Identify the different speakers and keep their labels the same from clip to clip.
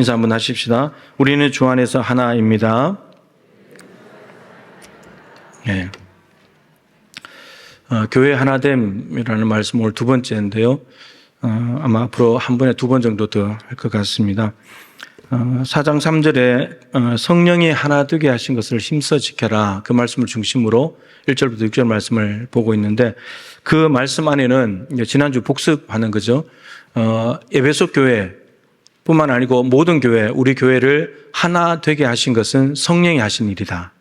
Speaker 1: 인사 한번 하십시다. 우리는 주 안에서 하나입니다. 네. 교회 하나됨이라는 말씀 오늘 두 번째인데요. 아마 앞으로 한 번에 두 번 정도 더 할 것 같습니다. 4장 3절에 성령이 하나 되게 하신 것을 힘써 지켜라. 그 말씀을 중심으로 1절부터 6절 말씀을 보고 있는데 그 말씀 안에는 지난주 복습하는 거죠. 에베소 교회 뿐만 아니고 모든 교회, 우리 교회를 하나 되게 하신 것은 성령이 하신 일이다.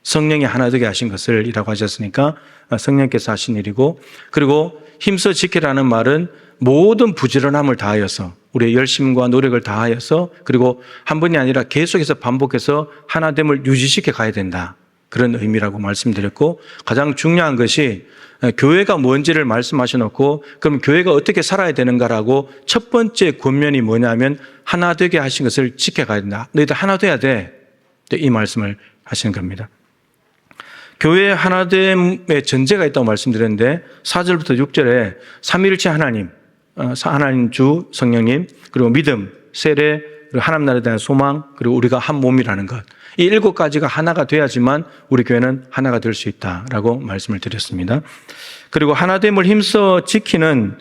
Speaker 1: 성령이 하나 되게 하신 것을 이라고 하셨으니까 성령께서 하신 일이고, 그리고 힘써 지키라는 말은 모든 부지런함을 다하여서 우리의 열심과 노력을 다하여서 그리고 한 번이 아니라 계속해서 반복해서 하나됨을 유지시켜 가야 된다. 그런 의미라고 말씀드렸고, 가장 중요한 것이 교회가 뭔지를 말씀하셔놓고 그럼 교회가 어떻게 살아야 되는가라고 첫 번째 권면이 뭐냐면 하나 되게 하신 것을 지켜가야 된다. 너희들 하나 돼야 돼. 이 말씀을 하시는 겁니다. 교회 하나됨의 전제가 있다고 말씀드렸는데 4절부터 6절에 삼위일체 하나님, 하나님 주 성령님, 그리고 믿음, 세례, 그리고 하나님 나라에 대한 소망, 그리고 우리가 한 몸이라는 것, 이 7가지가 하나가 돼야지만 우리 교회는 하나가 될 수 있다라고 말씀을 드렸습니다. 그리고 하나됨을 힘써 지키는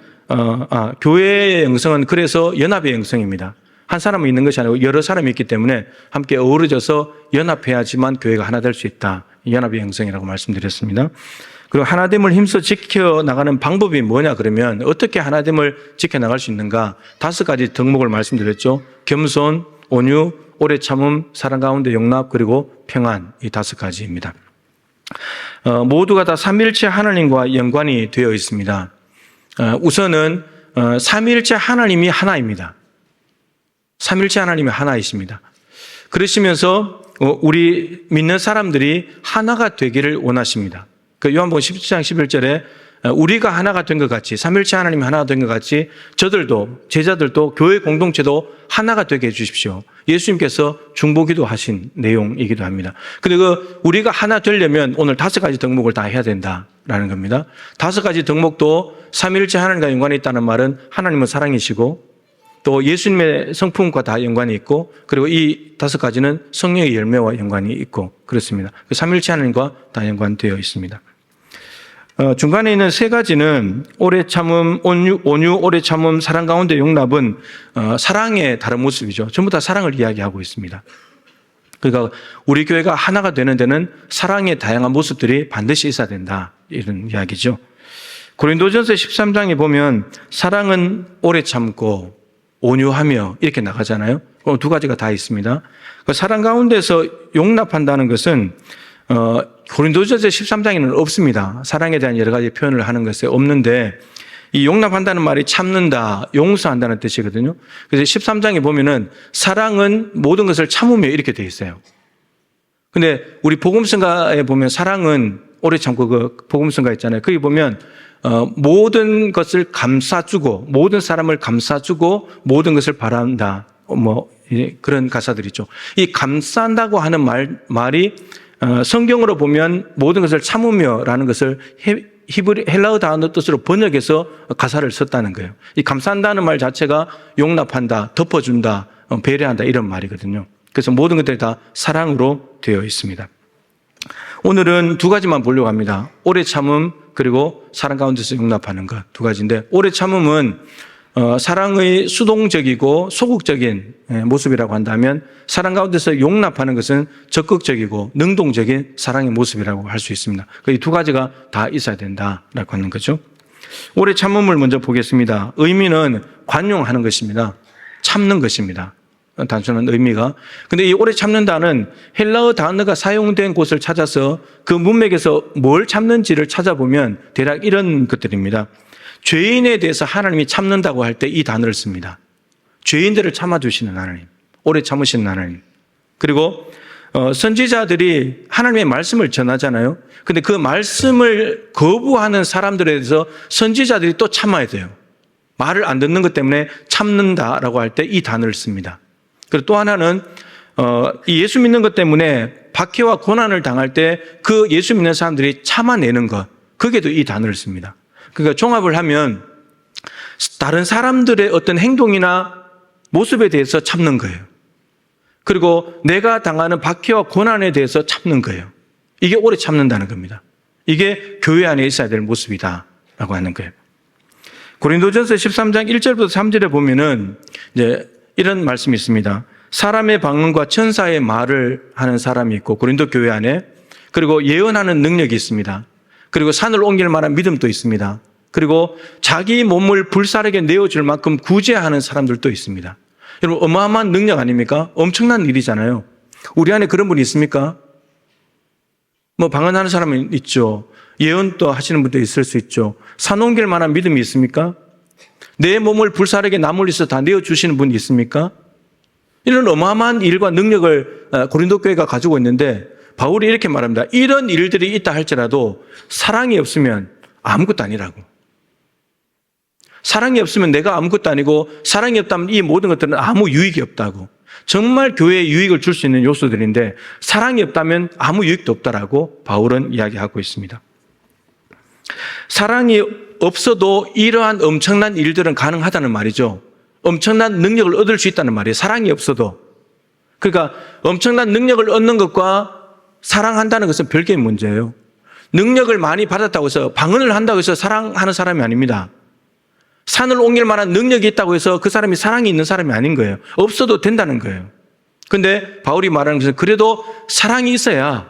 Speaker 1: 교회의 영성은 그래서 연합의 영성입니다. 한 사람이 있는 것이 아니고 여러 사람이 있기 때문에 함께 어우러져서 연합해야지만 교회가 하나 될 수 있다. 연합의 영성이라고 말씀드렸습니다. 그리고 하나됨을 힘써 지켜나가는 방법이 뭐냐 그러면 어떻게 하나됨을 지켜나갈 수 있는가 5가지 덕목을 말씀드렸죠. 겸손, 온유, 오래 참음, 사랑 가운데 용납, 그리고 평안, 이 5가지입니다. 모두가 다 삼위일체 하나님과 연관이 되어 있습니다. 우선은 삼위일체 하나님이 하나입니다. 삼위일체 하나님이 하나이십니다. 그러시면서 우리 믿는 사람들이 하나가 되기를 원하십니다. 그 요한복음 17장 11절에 우리가 하나가 된 것 같이, 삼위일체 하나님이 하나가 된 것 같이 저들도, 제자들도, 교회 공동체도 하나가 되게 해 주십시오. 예수님께서 중보기도 하신 내용이기도 합니다. 근데 우리가 하나 되려면 오늘 5가지 덕목을 다 해야 된다라는 겁니다. 5가지 덕목도 삼위일체 하나님과 연관이 있다는 말은 하나님은 사랑이시고 또 예수님의 성품과 다 연관이 있고, 그리고 이 5가지는 성령의 열매와 연관이 있고 그렇습니다. 그 삼위일체 하나님과 다 연관되어 있습니다. 중간에 있는 3가지는 오래 참음, 온유, 오래 참음, 사랑 가운데 용납은 사랑의 다른 모습이죠. 전부 다 사랑을 이야기하고 있습니다. 그러니까 우리 교회가 하나가 되는 데는 사랑의 다양한 모습들이 반드시 있어야 된다, 이런 이야기죠. 고린도전서 13장에 보면 사랑은 오래 참고 온유하며 이렇게 나가잖아요. 2가지가 다 있습니다. 사랑 가운데서 용납한다는 것은 고린도전서 13장에는 없습니다. 사랑에 대한 여러 가지 표현을 하는 것에 없는데, 이 용납한다는 말이 참는다, 용서한다는 뜻이거든요. 그래서 13장에 보면은 사랑은 모든 것을 참으며 이렇게 되어 있어요. 근데 우리 복음성가에 보면 사랑은 오래 참고 그 복음성가 있잖아요. 거기 보면 모든 것을 감싸주고 모든 사람을 감싸주고 모든 것을 바란다, 그런 가사들이 있죠. 이 감싼다고 하는 말이 성경으로 보면 모든 것을 참으며라는 것을 헬라어 단어 뜻으로 번역해서 가사를 썼다는 거예요. 이 감싼다는 말 자체가 용납한다, 덮어준다, 배려한다, 이런 말이거든요. 그래서 모든 것들이 다 사랑으로 되어 있습니다. 오늘은 2가지만 보려고 합니다. 오래 참음, 그리고 사랑 가운데서 용납하는 것, 2가지인데, 오래 참음은 사랑의 수동적이고 소극적인 모습이라고 한다면, 사랑 가운데서 용납하는 것은 적극적이고 능동적인 사랑의 모습이라고 할 수 있습니다. 이 2가지가 다 있어야 된다라고 하는 거죠. 오래 참음을 먼저 보겠습니다. 의미는 관용하는 것입니다. 참는 것입니다. 단순한 의미가. 근데 이 오래 참는다는 헬라어 단어가 사용된 곳을 찾아서 그 문맥에서 뭘 참는지를 찾아보면 대략 이런 것들입니다. 죄인에 대해서 하나님이 참는다고 할 때 이 단어를 씁니다. 죄인들을 참아주시는 하나님, 오래 참으시는 하나님. 그리고 선지자들이 하나님의 말씀을 전하잖아요. 근데 그 말씀을 거부하는 사람들에 대해서 선지자들이 또 참아야 돼요. 말을 안 듣는 것 때문에 참는다라고 할 때 이 단어를 씁니다. 그리고 또 하나는 이 예수 믿는 것 때문에 박해와 고난을 당할 때 그 예수 믿는 사람들이 참아내는 것, 거기에도 이 단어를 씁니다. 그러니까 종합을 하면 다른 사람들의 어떤 행동이나 모습에 대해서 참는 거예요. 그리고 내가 당하는 박해와 고난에 대해서 참는 거예요. 이게 오래 참는다는 겁니다. 이게 교회 안에 있어야 될 모습이다라고 하는 거예요. 고린도전서 13장 1절부터 3절에 보면은 이제 이런 말씀이 있습니다. 사람의 방언과 천사의 말을 하는 사람이 있고, 고린도 교회 안에, 그리고 예언하는 능력이 있습니다. 그리고 산을 옮길 만한 믿음도 있습니다. 그리고 자기 몸을 불사르게 내어줄 만큼 구제하는 사람들도 있습니다. 여러분, 어마어마한 능력 아닙니까? 엄청난 일이잖아요. 우리 안에 그런 분이 있습니까? 뭐 방언하는 사람은 있죠. 예언도 하시는 분도 있을 수 있죠. 산 옮길 만한 믿음이 있습니까? 내 몸을 불사르게 나물리서 다 내어주시는 분이 있습니까? 이런 어마어마한 일과 능력을 고린도 교회가 가지고 있는데, 바울이 이렇게 말합니다. 이런 일들이 있다 할지라도 사랑이 없으면 아무것도 아니라고. 사랑이 없으면 내가 아무것도 아니고, 사랑이 없다면 이 모든 것들은 아무 유익이 없다고. 정말 교회에 유익을 줄 수 있는 요소들인데 사랑이 없다면 아무 유익도 없다라고 바울은 이야기하고 있습니다. 사랑이 없어도 이러한 엄청난 일들은 가능하다는 말이죠. 엄청난 능력을 얻을 수 있다는 말이에요. 사랑이 없어도. 그러니까 엄청난 능력을 얻는 것과 사랑한다는 것은 별개의 문제예요. 능력을 많이 받았다고 해서, 방언을 한다고 해서 사랑하는 사람이 아닙니다. 산을 옮길 만한 능력이 있다고 해서 그 사람이 사랑이 있는 사람이 아닌 거예요. 없어도 된다는 거예요. 그런데 바울이 말하는 것은 그래도 사랑이 있어야,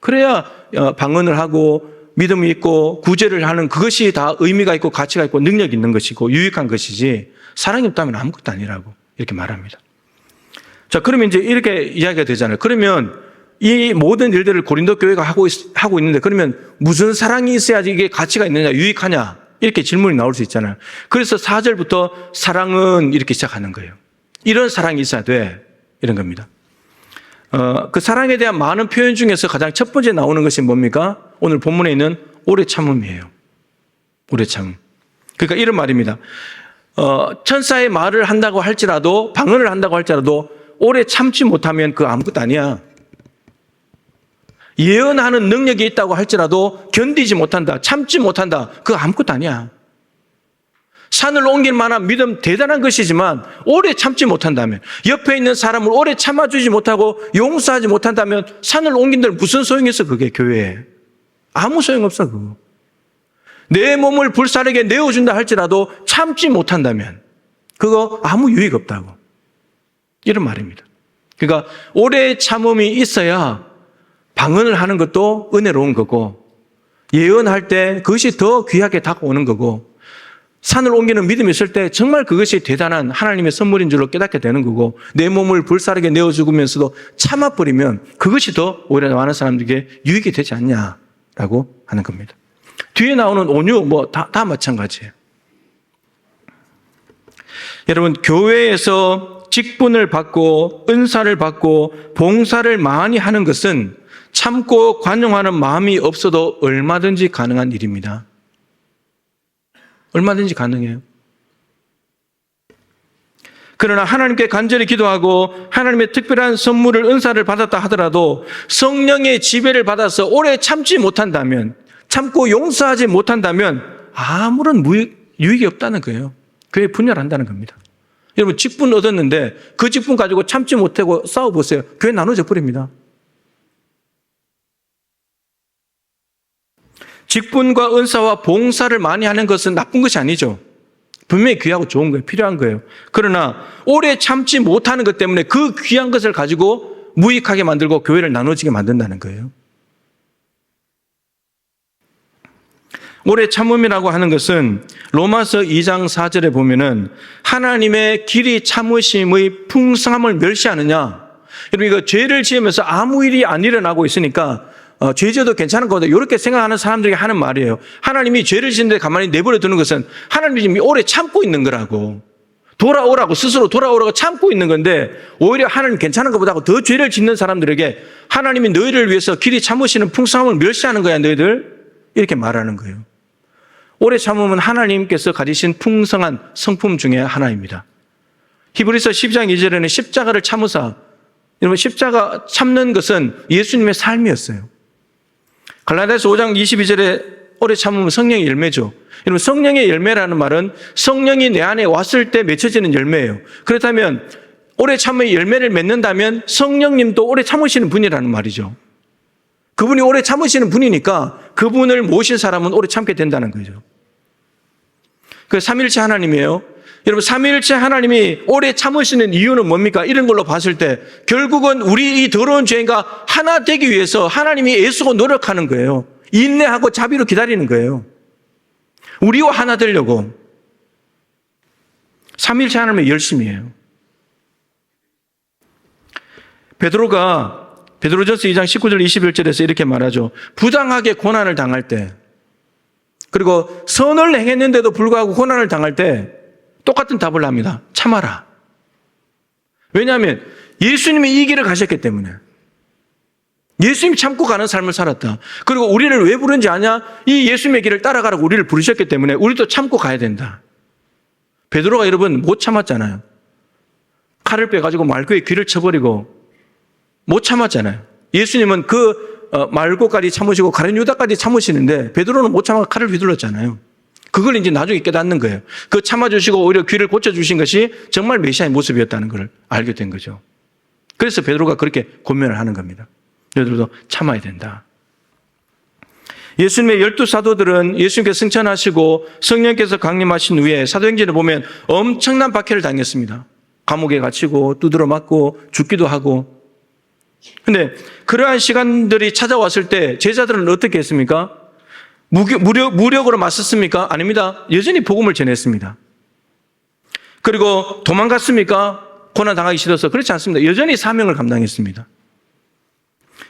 Speaker 1: 그래야 방언을 하고 믿음이 있고 구제를 하는, 그것이 다 의미가 있고 가치가 있고 능력이 있는 것이고 유익한 것이지, 사랑이 없다면 아무것도 아니라고 이렇게 말합니다. 자, 그러면 이제 이렇게 이야기가 되잖아요. 그러면 이 모든 일들을 고린도 교회가 하고 있는데, 그러면 무슨 사랑이 있어야지 이게 가치가 있느냐, 유익하냐, 이렇게 질문이 나올 수 있잖아요. 그래서 4절부터 사랑은 이렇게 시작하는 거예요. 이런 사랑이 있어야 돼, 이런 겁니다. 그 사랑에 대한 많은 표현 중에서 가장 첫 번째 나오는 것이 뭡니까? 오늘 본문에 있는 오래 참음이에요. 오래 참음. 그러니까 이런 말입니다. 천사의 말을 한다고 할지라도, 방언을 한다고 할지라도 오래 참지 못하면 그거 아무것도 아니야. 예언하는 능력이 있다고 할지라도 견디지 못한다, 참지 못한다, 그거 아무것도 아니야. 산을 옮길 만한 믿음 대단한 것이지만 오래 참지 못한다면, 옆에 있는 사람을 오래 참아주지 못하고 용서하지 못한다면 산을 옮긴다면 무슨 소용이 있어, 그게 교회에. 아무 소용없어, 그거. 내 몸을 불사르게 내어준다 할지라도 참지 못한다면 그거 아무 유익 없다고. 이런 말입니다. 그러니까 오래 참음이 있어야 방언을 하는 것도 은혜로운 거고, 예언할 때 그것이 더 귀하게 다가오는 거고, 산을 옮기는 믿음이 있을 때 정말 그것이 대단한 하나님의 선물인 줄로 깨닫게 되는 거고, 내 몸을 불사르게 내어주면서도 참아버리면 그것이 더 오히려 많은 사람들에게 유익이 되지 않냐라고 하는 겁니다. 뒤에 나오는 온유 다 마찬가지예요. 여러분, 교회에서 직분을 받고 은사를 받고 봉사를 많이 하는 것은 참고 관용하는 마음이 없어도 얼마든지 가능한 일입니다. 얼마든지 가능해요. 그러나 하나님께 간절히 기도하고 하나님의 특별한 선물을, 은사를 받았다 하더라도 성령의 지배를 받아서 오래 참지 못한다면, 참고 용서하지 못한다면 아무런 유익이 없다는 거예요. 교회 분열한다는 겁니다. 여러분, 직분 얻었는데 그 직분 가지고 참지 못하고 싸워보세요. 교회 나눠져 버립니다. 직분과 은사와 봉사를 많이 하는 것은 나쁜 것이 아니죠. 분명히 귀하고 좋은 거예요. 필요한 거예요. 그러나 오래 참지 못하는 것 때문에 그 귀한 것을 가지고 무익하게 만들고 교회를 나눠지게 만든다는 거예요. 오래 참음이라고 하는 것은 로마서 2장 4절에 보면은 하나님의 길이 참으심의 풍성함을 멸시하느냐. 여러분, 이거 죄를 지으면서 아무 일이 안 일어나고 있으니까 죄져도 괜찮은 거다, 이렇게 생각하는 사람들에게 하는 말이에요. 하나님이 죄를 짓는데 가만히 내버려 두는 것은 하나님이 지금 오래 참고 있는 거라고. 돌아오라고, 스스로 돌아오라고 참고 있는 건데, 오히려 하나님 괜찮은 것보다 더 죄를 짓는 사람들에게 하나님이 너희를 위해서 길이 참으시는 풍성함을 멸시하는 거야, 너희들. 이렇게 말하는 거예요. 오래 참음은 하나님께서 가지신 풍성한 성품 중에 하나입니다. 히브리서 12장 2절에는 십자가를 참으사, 여러분, 십자가 참는 것은 예수님의 삶이었어요. 갈라디아서 5장 22절에 오래 참으면 성령의 열매죠. 여러분, 성령의 열매라는 말은 성령이 내 안에 왔을 때 맺혀지는 열매예요. 그렇다면 오래 참음의 열매를 맺는다면 성령님도 오래 참으시는 분이라는 말이죠. 그분이 오래 참으시는 분이니까 그분을 모신 사람은 오래 참게 된다는 거죠. 그 삼위일체 하나님이에요. 여러분, 삼위일체 하나님이 오래 참으시는 이유는 뭡니까? 이런 걸로 봤을 때 결국은 우리 이 더러운 죄인과 하나 되기 위해서 하나님이 애쓰고 노력하는 거예요. 인내하고 자비로 기다리는 거예요. 우리와 하나 되려고. 삼위일체 하나님의 열심이에요. 베드로전서 2장 19절 21절에서 이렇게 말하죠. 부당하게 고난을 당할 때, 그리고 선을 행했는데도 불구하고 고난을 당할 때 똑같은 답을 합니다. 참아라. 왜냐하면 예수님이 이 길을 가셨기 때문에. 예수님이 참고 가는 삶을 살았다. 그리고 우리를 왜 부른지 아냐? 이 예수님의 길을 따라가라고 우리를 부르셨기 때문에 우리도 참고 가야 된다. 베드로가 여러분 못 참았잖아요. 칼을 빼가지고 말고의 귀를 쳐버리고 못 참았잖아요. 예수님은 말고까지 참으시고 가룟 유다까지 참으시는데 베드로는 못 참아 칼을 휘둘렀잖아요. 그걸 이제 나중에 깨닫는 거예요. 그 참아주시고 오히려 귀를 고쳐주신 것이 정말 메시아의 모습이었다는 걸 알게 된 거죠. 그래서 베드로가 그렇게 권면을 하는 겁니다. 너희들도 참아야 된다. 예수님의 12사도들은 예수님께서 승천하시고 성령께서 강림하신 후에 사도행전을 보면 엄청난 박해를 당했습니다. 감옥에 갇히고 두드러 맞고 죽기도 하고. 근데 그러한 시간들이 찾아왔을 때 제자들은 어떻게 했습니까? 무력으로 맞섰습니까? 아닙니다. 여전히 복음을 전했습니다. 그리고 도망갔습니까? 고난 당하기 싫어서. 그렇지 않습니다. 여전히 사명을 감당했습니다.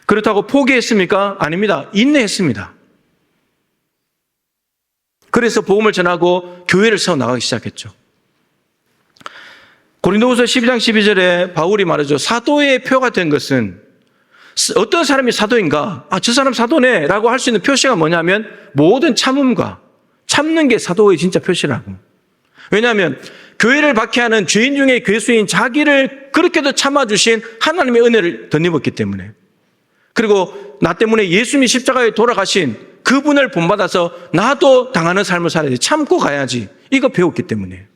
Speaker 1: 그렇다고 포기했습니까? 아닙니다. 인내했습니다. 그래서 복음을 전하고 교회를 세워나가기 시작했죠. 고린도후서 12장 12절에 바울이 말하죠. 사도의 표가 된 것은 어떤 사람이 사도인가? 저 사람 사도네 라고 할 수 있는 표시가 뭐냐면 모든 참음과 참는 게 사도의 진짜 표시라고. 왜냐하면 교회를 박해하는 죄인 중에 괴수인 자기를 그렇게도 참아주신 하나님의 은혜를 덧입었기 때문에, 그리고 나 때문에 예수님이 십자가에 돌아가신 그분을 본받아서 나도 당하는 삶을 살아야지, 참고 가야지, 이거 배웠기 때문에.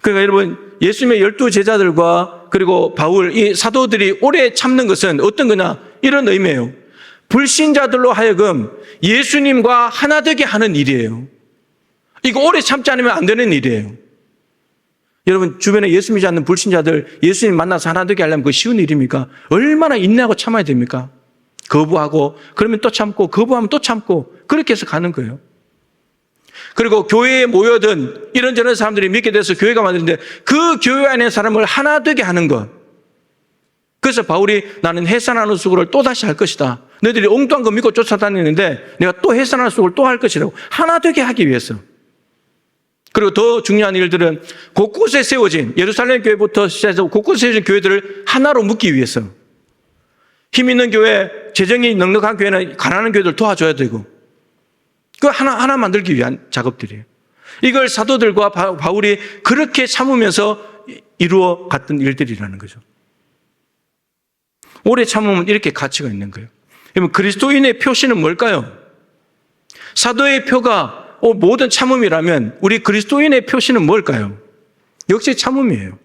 Speaker 1: 그러니까 여러분, 예수님의 12제자들과 그리고 바울, 이 사도들이 오래 참는 것은 어떤 거냐? 이런 의미예요. 불신자들로 하여금 예수님과 하나 되게 하는 일이에요. 이거 오래 참지 않으면 안 되는 일이에요. 여러분, 주변에 예수 믿지 않는 불신자들 예수님 만나서 하나 되게 하려면 그거 쉬운 일입니까? 얼마나 인내하고 참아야 됩니까? 거부하고, 그러면 또 참고, 거부하면 또 참고, 그렇게 해서 가는 거예요. 그리고 교회에 모여든 이런저런 사람들이 믿게 돼서 교회가 만드는데 그 교회 안에 사람을 하나 되게 하는 것. 그래서 바울이 나는 해산하는 수고를 또다시 할 것이다. 너희들이 엉뚱한 거 믿고 쫓아다니는데 내가 또 해산하는 수고를 또 할 것이라고. 하나 되게 하기 위해서. 그리고 더 중요한 일들은 곳곳에 세워진, 예루살렘 교회부터 시작해서 곳곳에 세워진 교회들을 하나로 묶기 위해서. 힘 있는 교회, 재정이 넉넉한 교회는 가난한 교회들 도와줘야 되고, 그 하나 만들기 위한 작업들이에요. 이걸 사도들과 바울이 그렇게 참으면서 이루어 갔던 일들이라는 거죠. 오래 참으면 이렇게 가치가 있는 거예요. 그러면 그리스도인의 표시는 뭘까요? 사도의 표가 모든 참음이라면 우리 그리스도인의 표시는 뭘까요? 역시 참음이에요.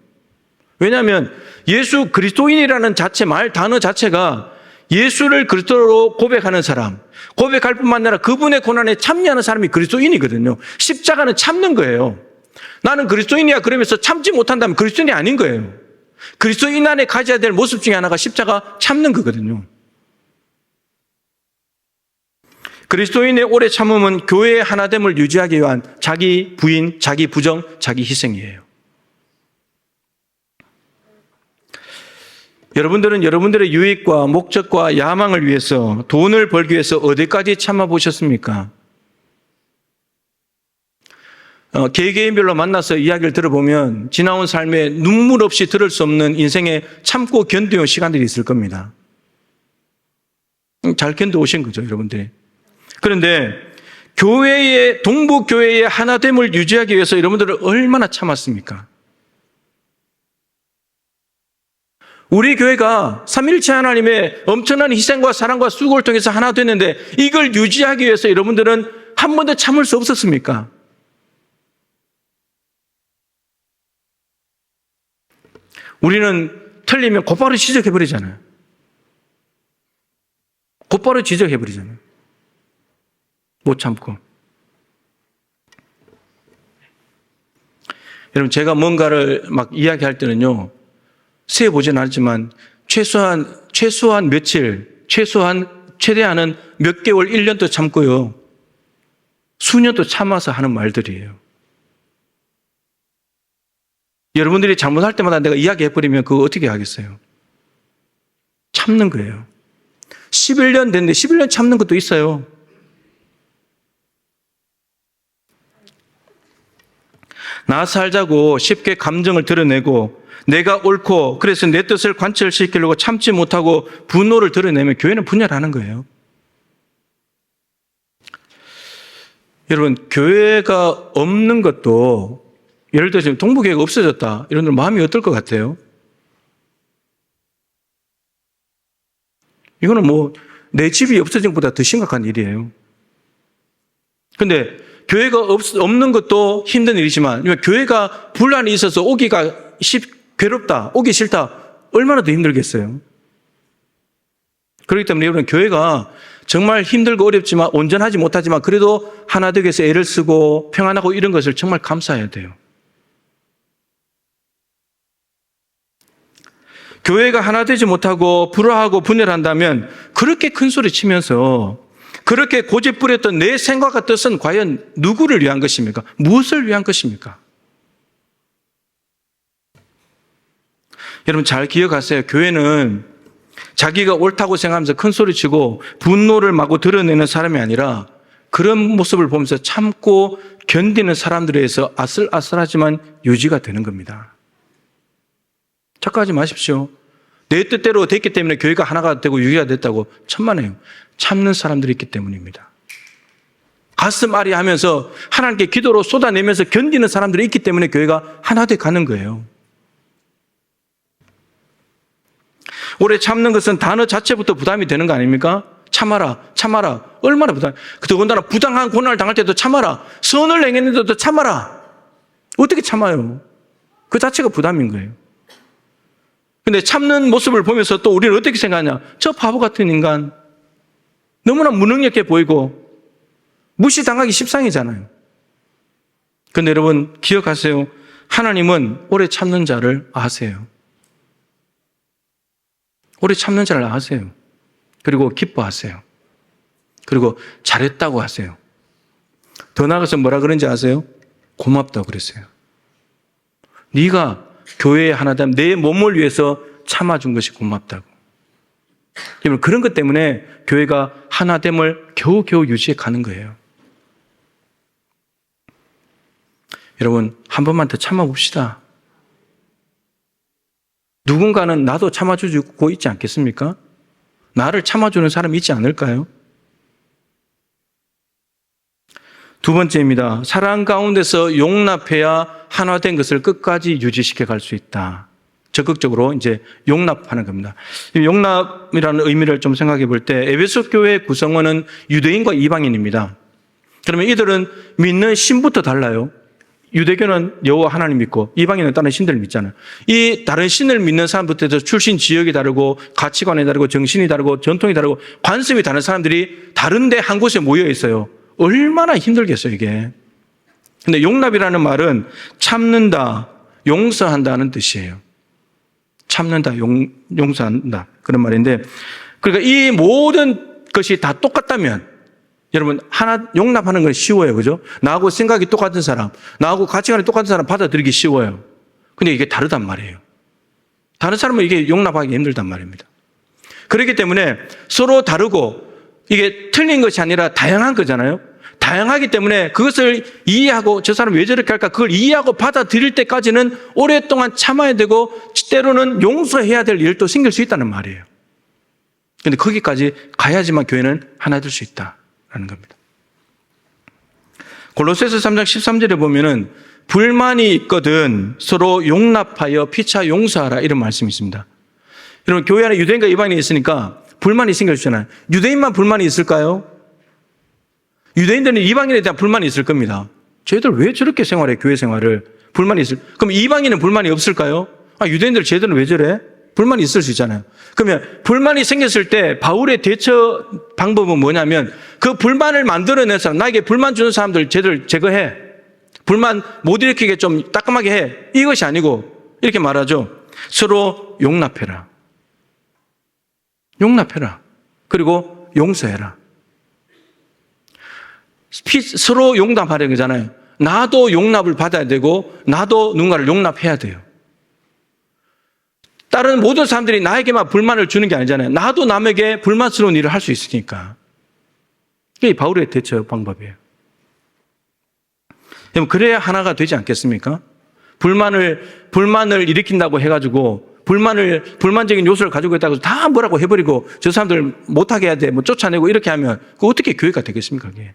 Speaker 1: 왜냐하면 예수 그리스도인이라는 단어 자체가 예수를 그리스도로 고백하는 사람, 고백할 뿐만 아니라 그분의 고난에 참여하는 사람이 그리스도인이거든요. 십자가는 참는 거예요. 나는 그리스도인이야 그러면서 참지 못한다면 그리스도인이 아닌 거예요. 그리스도인 안에 가져야 될 모습 중에 하나가 십자가 참는 거거든요. 그리스도인의 오래 참음은 교회의 하나됨을 유지하기 위한 자기 부인, 자기 부정, 자기 희생이에요. 여러분들은 여러분들의 유익과 목적과 야망을 위해서, 돈을 벌기 위해서 어디까지 참아보셨습니까? 개개인별로 만나서 이야기를 들어보면 지나온 삶에 눈물 없이 들을 수 없는 인생에 참고 견뎌온 시간들이 있을 겁니다. 잘 견뎌오신 거죠, 여러분들이. 그런데 교회의, 동북교회의 하나됨을 유지하기 위해서 여러분들은 얼마나 참았습니까? 우리 교회가 삼위일체 하나님의 엄청난 희생과 사랑과 수고를 통해서 하나 됐는데 이걸 유지하기 위해서 여러분들은 한 번도 참을 수 없었습니까? 우리는 틀리면 곧바로 지적해버리잖아요. 곧바로 지적해버리잖아요. 못 참고. 여러분, 제가 뭔가를 막 이야기할 때는요, 세어보진 않았지만, 최소한 며칠, 최대한은 몇 개월, 1년도 참고요. 수년도 참아서 하는 말들이에요. 여러분들이 잘못할 때마다 내가 이야기해버리면 그거 어떻게 하겠어요? 참는 거예요. 11년 됐는데 11년 참는 것도 있어요. 나 살자고 쉽게 감정을 드러내고 내가 옳고 그래서 내 뜻을 관철시키려고 참지 못하고 분노를 드러내면 교회는 분열하는 거예요. 여러분, 교회가 없는 것도, 예를 들어 지금 동부교회가 없어졌다, 이런 분 마음이 어떨 것 같아요? 이거는 뭐 내 집이 없어진 것보다 더 심각한 일이에요. 근데 교회가 없는 것도 힘든 일이지만, 교회가 분란이 있어서 오기가 괴롭다, 오기 싫다, 얼마나 더 힘들겠어요? 그렇기 때문에 여러분, 교회가 정말 힘들고 어렵지만, 온전하지 못하지만 그래도 하나 되기 위해서 애를 쓰고 평안하고 이런 것을 정말 감사해야 돼요. 교회가 하나 되지 못하고 불화하고 분열한다면 그렇게 큰 소리 치면서 그렇게 고집 부렸던 내 생각과 뜻은 과연 누구를 위한 것입니까? 무엇을 위한 것입니까? 여러분, 잘 기억하세요. 교회는 자기가 옳다고 생각하면서 큰 소리 치고 분노를 마구 드러내는 사람이 아니라 그런 모습을 보면서 참고 견디는 사람들에 의해서 아슬아슬하지만 유지가 되는 겁니다. 착각하지 마십시오. 내 뜻대로 됐기 때문에 교회가 하나가 되고 유기가 됐다고 천만에요. 참는 사람들이 있기 때문입니다. 가슴 아리 하면서 하나님께 기도로 쏟아내면서 견디는 사람들이 있기 때문에 교회가 하나 돼 가는 거예요. 오래 참는 것은 단어 자체부터 부담이 되는 거 아닙니까? 참아라, 참아라. 얼마나 부담. 더군다나 부당한 고난을 당할 때도 참아라. 선을 행했는데도 참아라. 어떻게 참아요? 그 자체가 부담인 거예요. 근데 참는 모습을 보면서 또 우리는 어떻게 생각하냐? 저 바보 같은 인간. 너무나 무능력해 보이고 무시당하기 십상이잖아요. 근데 여러분, 기억하세요. 하나님은 오래 참는 자를 아세요. 오래 참는 자를 아세요. 그리고 기뻐하세요. 그리고 잘했다고 하세요. 더 나아가서 뭐라 그런지 아세요? 고맙다고 그랬어요. 네가 교회의 하나됨, 내 몸을 위해서 참아준 것이 고맙다고. 여러분, 그런 것 때문에 교회가 하나됨을 겨우겨우 유지해 가는 거예요. 여러분, 한 번만 더 참아봅시다. 누군가는 나도 참아주고 있지 않겠습니까? 나를 참아주는 사람이 있지 않을까요? 두 번째입니다. 사랑 가운데서 용납해야 하나된 것을 끝까지 유지시켜 갈 수 있다. 적극적으로 이제 용납하는 겁니다. 용납이라는 의미를 좀 생각해 볼 때 에베소 교회의 구성원은 유대인과 이방인입니다. 그러면 이들은 믿는 신부터 달라요. 유대교는 여호와 하나님 믿고 이방인은 다른 신들을 믿잖아요. 이 다른 신을 믿는 사람부터 출신 지역이 다르고 가치관이 다르고 정신이 다르고 전통이 다르고 관습이 다른 사람들이 다른데 한 곳에 모여 있어요. 얼마나 힘들겠어요, 이게. 근데 용납이라는 말은 참는다, 용서한다는 뜻이에요. 참는다, 용서한다. 그런 말인데, 그러니까 이 모든 것이 다 똑같다면, 여러분, 하나 용납하는 건 쉬워요, 그죠? 나하고 생각이 똑같은 사람, 나하고 가치관이 똑같은 사람 받아들이기 쉬워요. 근데 이게 다르단 말이에요. 다른 사람은 이게 용납하기 힘들단 말입니다. 그렇기 때문에 서로 다르고 이게 틀린 것이 아니라 다양한 거잖아요. 다양하기 때문에 그것을 이해하고 저 사람 왜 저렇게 할까? 그걸 이해하고 받아들일 때까지는 오랫동안 참아야 되고 때로는 용서해야 될 일도 생길 수 있다는 말이에요. 그런데 거기까지 가야지만 교회는 하나 될 수 있다라는 겁니다. 골로새서 3장 13절에 보면은 불만이 있거든 서로 용납하여 피차 용서하라 이런 말씀이 있습니다. 여러분, 교회 안에 유대인과 이방인이 있으니까 불만이 생길 수 있잖아요. 유대인만 불만이 있을까요? 유대인들은 이방인에 대한 불만이 있을 겁니다. 쟤들 왜 저렇게 생활해, 교회 생활을. 불만이 있을. 그럼 이방인은 불만이 없을까요? 유대인들 제도는 왜 저래? 불만이 있을 수 있잖아요. 그러면 불만이 생겼을 때 바울의 대처 방법은 뭐냐면 그 불만을 만들어낸 사람, 나에게 불만 주는 사람들 제대로 제거해. 불만 못 일으키게 좀 따끔하게 해. 이것이 아니고 이렇게 말하죠. 서로 용납해라. 용납해라. 그리고 용서해라. 서로 용납하려는 거잖아요. 나도 용납을 받아야 되고 나도 누군가를 용납해야 돼요. 다른 모든 사람들이 나에게만 불만을 주는 게 아니잖아요. 나도 남에게 불만스러운 일을 할 수 있으니까. 이게 바울의 대처 방법이에요. 그래야 하나가 되지 않겠습니까? 불만을 일으킨다고 해가지고 불만적인 요소를 가지고 있다고 해서 다 뭐라고 해버리고 저 사람들 못하게 해야 돼. 뭐 쫓아내고 이렇게 하면 그거 어떻게 교회가 되겠습니까? 그게.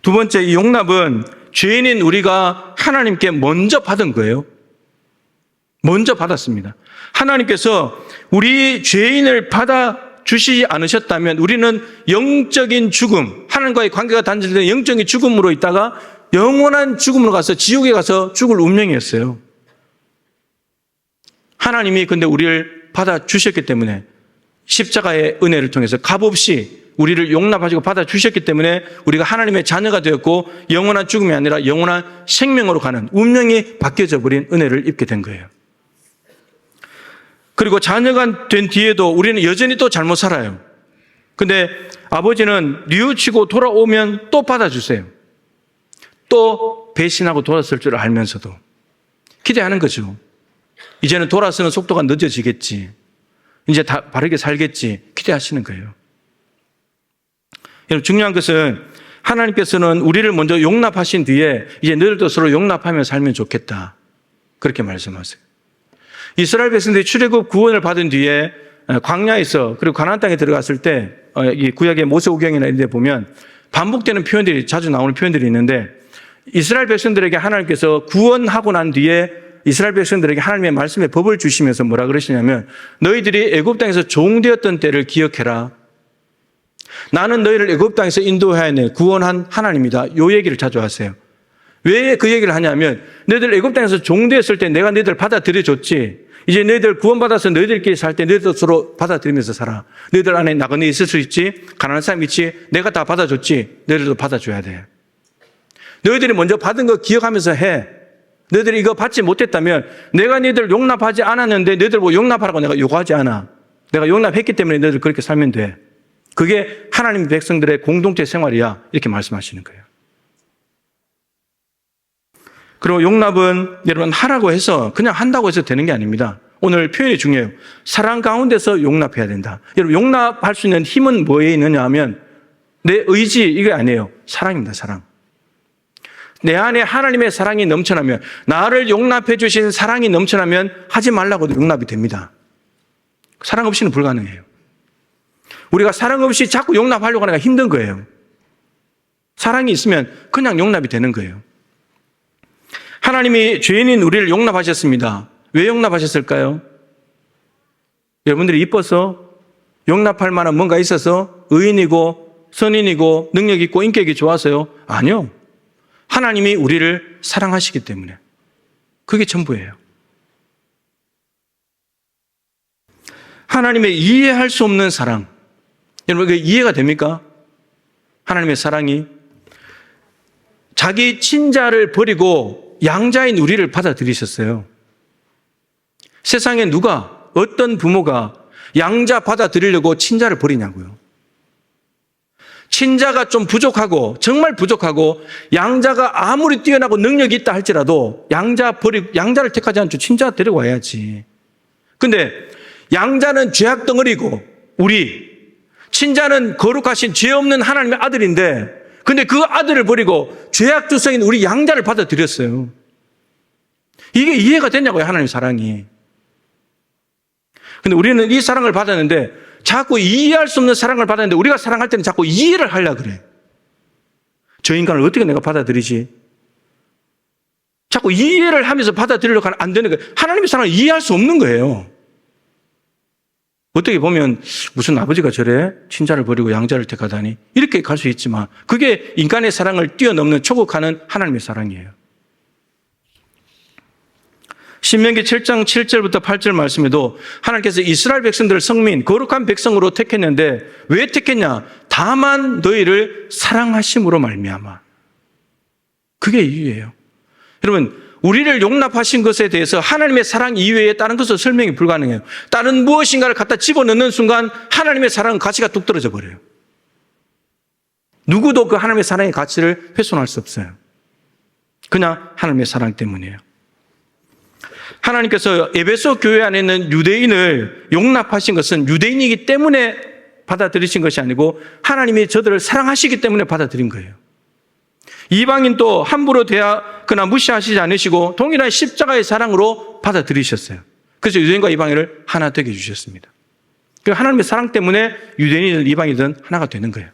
Speaker 1: 두 번째, 이 용납은 죄인인 우리가 하나님께 먼저 받은 거예요. 먼저 받았습니다. 하나님께서 우리 죄인을 받아주시지 않으셨다면 우리는 영적인 죽음, 하나님과의 관계가 단절된 영적인 죽음으로 있다가 영원한 죽음으로 가서 지옥에 가서 죽을 운명이었어요. 하나님이 근데 우리를 받아주셨기 때문에 십자가의 은혜를 통해서 값없이 우리를 용납하시고 받아주셨기 때문에 우리가 하나님의 자녀가 되었고 영원한 죽음이 아니라 영원한 생명으로 가는 운명이 바뀌어져 버린 은혜를 입게 된 거예요. 그리고 자녀가 된 뒤에도 우리는 여전히 또 잘못 살아요. 근데 아버지는 뉘우치고 돌아오면 또 받아주세요. 또 배신하고 돌아설 줄 알면서도 기대하는 거죠. 이제는 돌아서는 속도가 늦어지겠지. 이제 다 바르게 살겠지. 기대하시는 거예요. 여러분, 중요한 것은 하나님께서는 우리를 먼저 용납하신 뒤에 이제 너희들도 서로 용납하며 살면 좋겠다. 그렇게 말씀하세요. 이스라엘 백성들이 출애굽 구원을 받은 뒤에 광야에서 그리고 가나안 땅에 들어갔을 때 이 구약의 모세오경이나 이런 데 보면 반복되는 표현들이 자주 나오는 표현들이 있는데 이스라엘 백성들에게 하나님께서 구원하고 난 뒤에 이스라엘 백성들에게 하나님의 말씀의 법을 주시면서 뭐라 그러시냐면 너희들이 애굽 땅에서 종되었던 때를 기억해라. 나는 너희를 애굽 땅에서 인도하여 구원한 하나님이다. 요 얘기를 자주 하세요. 왜 그 얘기를 하냐면 너희들 애굽 땅에서 종되었을 때 내가 너희들 받아들여줬지. 이제 너희들 구원받아서 너희들끼리 살 때 너희들 서로 받아들이면서 살아. 너희들 안에 나그네 있을 수 있지. 가난한 사람 있지. 내가 다 받아줬지. 너희들도 받아줘야 돼. 너희들이 먼저 받은 거 기억하면서 해. 너희들이 이거 받지 못했다면 내가 너희들 용납하지 않았는데 너희들 뭐 용납하라고 내가 요구하지 않아. 내가 용납했기 때문에 너희들 그렇게 살면 돼. 그게 하나님 백성들의 공동체 생활이야. 이렇게 말씀하시는 거예요. 그리고 용납은 여러분 하라고 해서 그냥 한다고 해서 되는 게 아닙니다. 오늘 표현이 중요해요. 사랑 가운데서 용납해야 된다. 여러분 용납할 수 있는 힘은 뭐에 있느냐 하면 내 의지 이게 아니에요. 사랑입니다. 사랑. 내 안에 하나님의 사랑이 넘쳐나면 나를 용납해 주신 사랑이 넘쳐나면 하지 말라고도 용납이 됩니다. 사랑 없이는 불가능해요. 우리가 사랑 없이 자꾸 용납하려고 하니까 힘든 거예요. 사랑이 있으면 그냥 용납이 되는 거예요. 하나님이 죄인인 우리를 용납하셨습니다. 왜 용납하셨을까요? 여러분들이 이뻐서 용납할 만한 뭔가 있어서 의인이고 선인이고 능력 있고 인격이 좋아서요? 아니요. 하나님이 우리를 사랑하시기 때문에. 그게 전부예요. 하나님의 이해할 수 없는 사랑. 여러분, 그게 이해가 됩니까? 하나님의 사랑이. 자기 친자를 버리고 양자인 우리를 받아들이셨어요. 세상에 누가, 어떤 부모가 양자 받아들이려고 친자를 버리냐고요. 친자가 좀 부족하고, 정말 부족하고, 양자가 아무리 뛰어나고 능력이 있다 할지라도 양자를 택하지 않죠. 친자 데리고 와야지. 근데 양자는 죄악 덩어리고, 친자는 거룩하신 죄 없는 하나님의 아들인데, 근데 그 아들을 버리고 죄악 주성인 우리 양자를 받아들였어요. 이게 이해가 되냐고요, 하나님의 사랑이. 근데 우리는 이 사랑을 받았는데 자꾸 이해할 수 없는 사랑을 받았는데 우리가 사랑할 때는 자꾸 이해를 하려고 그래. 저 인간을 어떻게 내가 받아들이지? 자꾸 이해를 하면서 받아들이려고 하면 안 되는 거예요. 하나님의 사랑을 이해할 수 없는 거예요. 어떻게 보면 무슨 아버지가 저래? 친자를 버리고 양자를 택하다니? 이렇게 갈 수 있지만 그게 인간의 사랑을 뛰어넘는 초국하는 하나님의 사랑이에요. 신명기 7장 7절부터 8절 말씀에도 하나님께서 이스라엘 백성들을 성민, 거룩한 백성으로 택했는데 왜 택했냐? 다만 너희를 사랑하심으로 말미암아. 그게 이유예요. 여러분, 우리를 용납하신 것에 대해서 하나님의 사랑 이외에 다른 것은 설명이 불가능해요. 다른 무엇인가를 갖다 집어넣는 순간 하나님의 사랑은 가치가 뚝 떨어져 버려요. 누구도 그 하나님의 사랑의 가치를 훼손할 수 없어요. 그냥 하나님의 사랑 때문이에요. 하나님께서 에베소 교회 안에 있는 유대인을 용납하신 것은 유대인이기 때문에 받아들이신 것이 아니고 하나님이 저들을 사랑하시기 때문에 받아들인 거예요. 이방인도 함부로 대하거나 무시하시지 않으시고 동일한 십자가의 사랑으로 받아들이셨어요. 그래서 유대인과 이방인을 하나 되게 해주셨습니다. 그 하나님의 사랑 때문에 유대인이든 이방인이든 하나가 되는 거예요.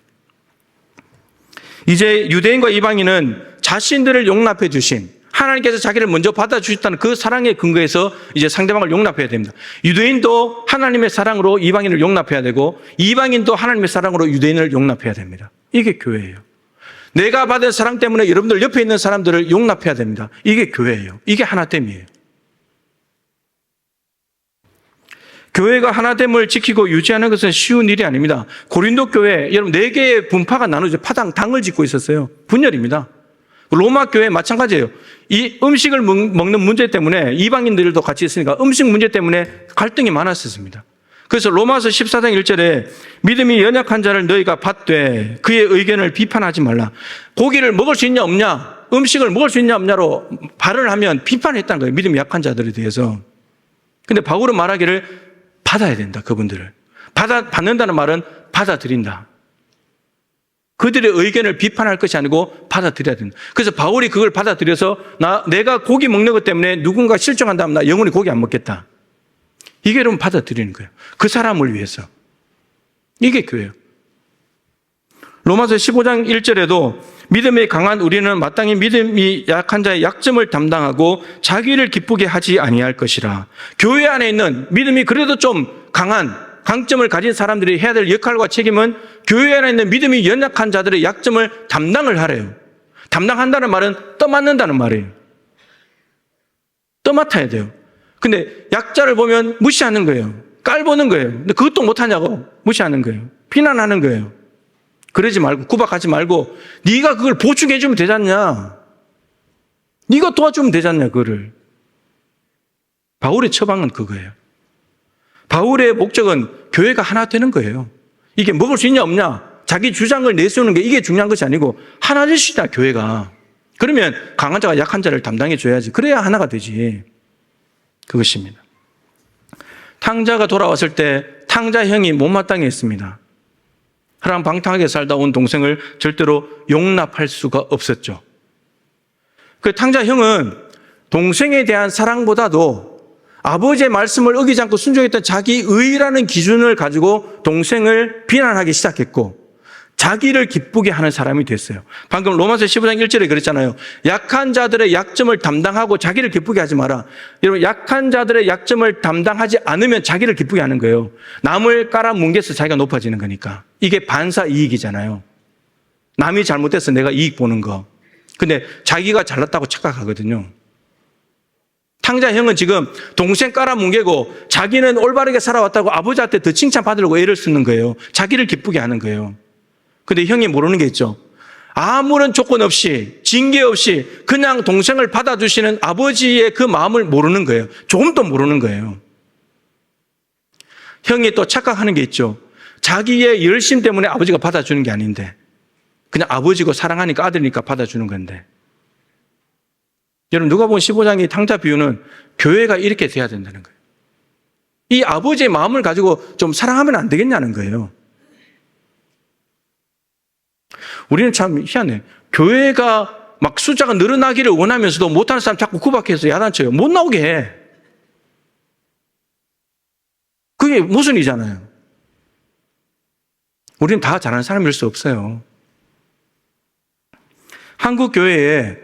Speaker 1: 이제 유대인과 이방인은 자신들을 용납해 주신 하나님께서 자기를 먼저 받아주셨다는 그 사랑의 근거에서 이제 상대방을 용납해야 됩니다. 유대인도 하나님의 사랑으로 이방인을 용납해야 되고 이방인도 하나님의 사랑으로 유대인을 용납해야 됩니다. 이게 교회예요. 내가 받은 사랑 때문에 여러분들 옆에 있는 사람들을 용납해야 됩니다. 이게 교회예요. 이게 하나됨이에요. 교회가 하나됨을 지키고 유지하는 것은 쉬운 일이 아닙니다. 고린도 교회, 여러분 4개의 분파가 나누죠. 당을 짓고 있었어요. 분열입니다. 로마 교회 마찬가지예요. 이 음식을 먹는 문제 때문에 이방인들도 같이 있으니까 음식 문제 때문에 갈등이 많았었습니다. 그래서 로마서 14장 1절에 믿음이 연약한 자를 너희가 받되 그의 의견을 비판하지 말라. 고기를 먹을 수 있냐 없냐, 음식을 먹을 수 있냐 없냐로 발언을 하면 비판했다는 거예요. 믿음이 약한 자들에 대해서. 근데 바울은 말하기를 받아야 된다. 그분들을. 받는다는 말은 받아들인다. 그들의 의견을 비판할 것이 아니고 받아들여야 된다. 그래서 바울이 그걸 받아들여서 내가 고기 먹는 것 때문에 누군가 실종한다면 나 영원히 고기 안 먹겠다. 이게 여러분 받아들이는 거예요. 그 사람을 위해서. 이게 교회예요. 로마서 15장 1절에도 믿음이 강한 우리는 마땅히 믿음이 약한 자의 약점을 담당하고 자기를 기쁘게 하지 아니할 것이라. 교회 안에 있는 믿음이 그래도 좀 강점을 가진 사람들이 해야 될 역할과 책임은 교회 안에 있는 믿음이 연약한 자들의 약점을 담당을 하래요. 담당한다는 말은 떠맡는다는 말이에요. 떠맡아야 돼요. 근데 약자를 보면 무시하는 거예요. 깔보는 거예요. 근데 그것도 못하냐고 무시하는 거예요. 비난하는 거예요. 그러지 말고, 구박하지 말고 네가 그걸 보충해 주면 되지 않냐. 네가 도와주면 되지 않냐, 그거를. 바울의 처방은 그거예요. 바울의 목적은 교회가 하나 되는 거예요. 이게 먹을 수 있냐 없냐, 자기 주장을 내세우는 게 이게 중요한 것이 아니고 하나 될 수 있다, 교회가. 그러면 강한 자가 약한 자를 담당해 줘야지. 그래야 하나가 되지. 그것입니다. 탕자가 돌아왔을 때 탕자 형이 못마땅해 했습니다. 하랑방탕하게 살다 온 동생을 절대로 용납할 수가 없었죠. 그 탕자 형은 동생에 대한 사랑보다도 아버지의 말씀을 어기지 않고 순종했던 자기 의라는 기준을 가지고 동생을 비난하기 시작했고 자기를 기쁘게 하는 사람이 됐어요. 방금 로마서 15장 1절에 그랬잖아요. 약한 자들의 약점을 담당하고 자기를 기쁘게 하지 마라. 여러분, 약한 자들의 약점을 담당하지 않으면 자기를 기쁘게 하는 거예요. 남을 깔아뭉개서 자기가 높아지는 거니까. 이게 반사 이익이잖아요. 남이 잘못해서 내가 이익 보는 거. 근데 자기가 잘났다고 착각하거든요. 탕자 형은 지금 동생 깔아뭉개고 자기는 올바르게 살아왔다고 아버지한테 더 칭찬받으려고 애를 쓰는 거예요. 자기를 기쁘게 하는 거예요. 근데 형이 모르는 게 있죠. 아무런 조건 없이, 징계 없이 그냥 동생을 받아주시는 아버지의 그 마음을 모르는 거예요. 조금도 모르는 거예요. 형이 또 착각하는 게 있죠. 자기의 열심 때문에 아버지가 받아주는 게 아닌데 그냥 아버지고 사랑하니까 아들이니까 받아주는 건데. 여러분, 누가복음 15장의 탕자 비유는 교회가 이렇게 돼야 된다는 거예요. 이 아버지의 마음을 가지고 좀 사랑하면 안 되겠냐는 거예요. 우리는 참 희한해. 교회가 막 숫자가 늘어나기를 원하면서도 못하는 사람 자꾸 구박해서 야단쳐요. 못 나오게 해. 그게 모순이잖아요. 우리는 다 잘하는 사람일 수 없어요. 한국 교회에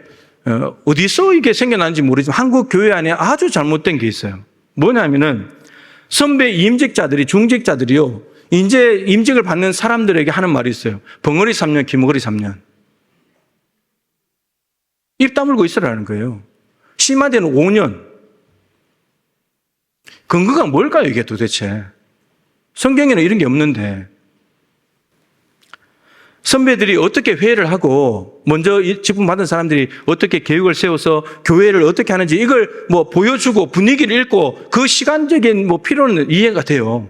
Speaker 1: 어디서 이게 생겨난지 모르지만 한국 교회 안에 아주 잘못된 게 있어요. 뭐냐면은 선배 임직자들이, 중직자들이요, 이제 임직을 받는 사람들에게 하는 말이 있어요. 벙어리 3년, 기머거리 3년. 입 다물고 있으라는 거예요. 심한 데는 5년. 근거가 뭘까요, 이게 도대체? 성경에는 이런 게 없는데. 선배들이 어떻게 회의를 하고 먼저 직분 받은 사람들이 어떻게 계획을 세워서 교회를 어떻게 하는지 이걸 뭐 보여주고 분위기를 읽고 그 시간적인 뭐 필요는 이해가 돼요.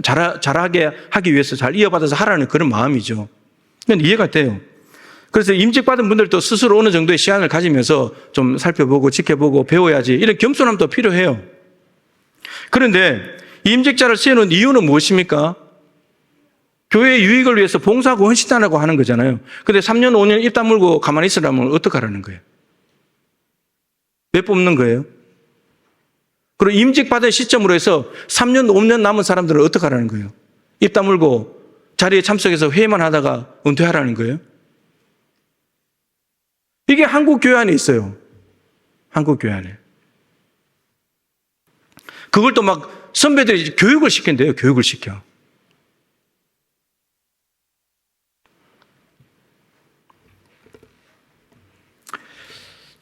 Speaker 1: 잘하게 하기 위해서 잘 이어받아서 하라는 그런 마음이죠. 그건 이해가 돼요. 그래서 임직받은 분들도 스스로 어느 정도의 시간을 가지면서 좀 살펴보고 지켜보고 배워야지 이런 겸손함도 필요해요. 그런데 임직자를 세우는 이유는 무엇입니까? 교회의 유익을 위해서 봉사하고 헌신하라고 하는 거잖아요. 근데 3년, 5년 입 다물고 가만히 있으라면 어떡하라는 거예요? 왜 뽑는 거예요? 그리고 임직받은 시점으로 해서 3년, 5년 남은 사람들은 어떡하라는 거예요? 입 다물고 자리에 참석해서 회의만 하다가 은퇴하라는 거예요? 이게 한국 교회 안에 있어요. 한국 교회 안에. 그걸 또 막 선배들이 교육을 시킨대요. 교육을 시켜.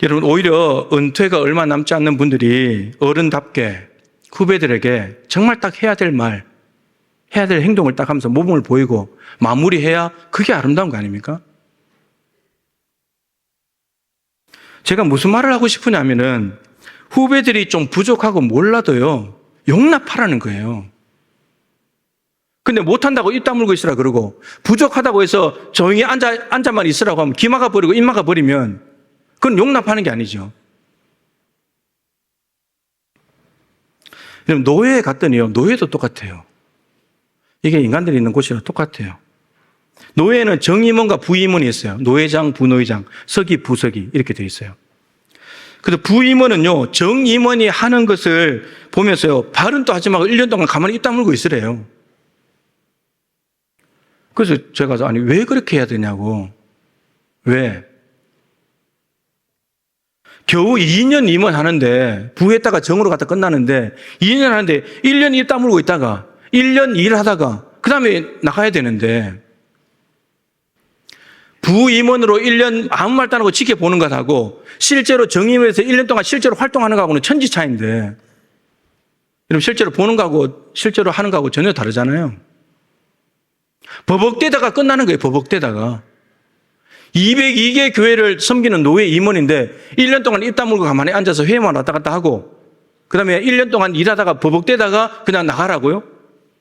Speaker 1: 여러분, 오히려 은퇴가 얼마 남지 않는 분들이 어른답게 후배들에게 정말 딱 해야 될 말, 해야 될 행동을 딱 하면서 모범을 보이고 마무리해야 그게 아름다운 거 아닙니까? 제가 무슨 말을 하고 싶으냐면은 후배들이 좀 부족하고 몰라도요, 용납하라는 거예요. 근데 못한다고 입 다물고 있으라 그러고 부족하다고 해서 조용히 앉아만 있으라고 하면 귀 막아버리고 입 막아버리면 그건 용납하는 게 아니죠. 노예에 갔더니요, 노예도 똑같아요. 이게 인간들이 있는 곳이랑 똑같아요. 노예는 정임원과 부임원이 있어요. 노회장, 부노회장, 서기, 부서기 이렇게 되어 있어요. 그래서 부임원은요, 정임원이 하는 것을 보면서요, 발은 또 하지 말고 1년 동안 가만히 입 다물고 있으래요. 그래서 제가 아니 왜 그렇게 해야 되냐고. 왜? 겨우 2년 임원 하는데 부했다가 정으로 갔다 끝나는데 2년 하는데 1년 입 다물고 있다가 1년 일하다가 그 다음에 나가야 되는데 부임원으로 1년 아무 말도 안 하고 지켜보는 것하고 실제로 정임원에서 1년 동안 실제로 활동하는 거하고는 천지 차이인데 여러분 실제로 보는 거하고 실제로 하는 거하고 전혀 다르잖아요. 버벅대다가 끝나는 거예요. 버벅대다가 202개 교회를 섬기는 노예 임원인데 1년 동안 입 다물고 가만히 앉아서 회의만 왔다 갔다 하고 그 다음에 1년 동안 일하다가 버벅대다가 그냥 나가라고요?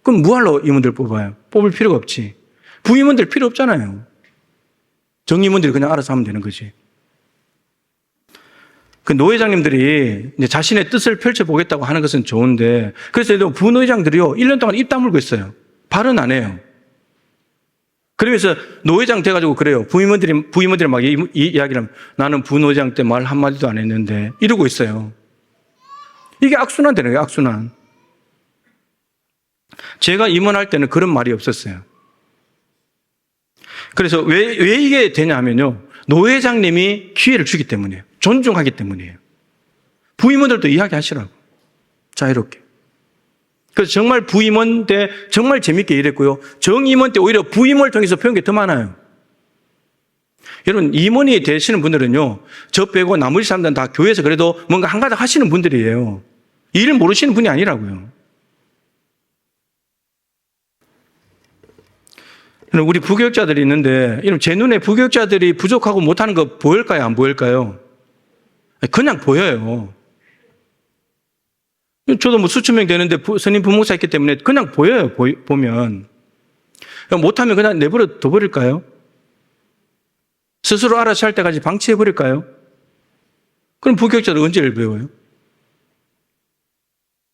Speaker 1: 그럼 뭐하러 임원들 뽑아요? 뽑을 필요가 없지. 부임원들 필요 없잖아요. 정임원들이 그냥 알아서 하면 되는 거지. 그 노회장님들이 이제 자신의 뜻을 펼쳐보겠다고 하는 것은 좋은데 그래서 부노회장들이요 1년 동안 입 다물고 있어요. 발은 안 해요. 그러면서 노회장 돼가지고 그래요. 부임원들이 막 이야기를 하면 나는 부노회장 때 말 한마디도 안 했는데 이러고 있어요. 이게 악순환 되는 거예요. 악순환. 제가 임원할 때는 그런 말이 없었어요. 그래서 왜 이게 되냐면요. 노회장님이 기회를 주기 때문이에요. 존중하기 때문이에요. 부임원들도 이야기하시라고. 자유롭게. 그래서 정말 부임원 때 정말 재밌게 일했고요. 정임원 때 오히려 부임원을 통해서 배운 게 더 많아요. 여러분, 임원이 되시는 분들은요, 저 빼고 나머지 사람들은 다 교회에서 그래도 뭔가 한 가닥 하시는 분들이에요. 일을 모르시는 분이 아니라고요. 우리 부교육자들이 있는데, 제 눈에 부교육자들이 부족하고 못하는 거 보일까요? 안 보일까요? 그냥 보여요. 저도 뭐 수천 명 되는데 선임 부목사 있기 때문에 그냥 보여요, 보면. 못하면 그냥 내버려 둬버릴까요? 스스로 알아서 할 때까지 방치해버릴까요? 그럼 부교육자들 언제 일 배워요?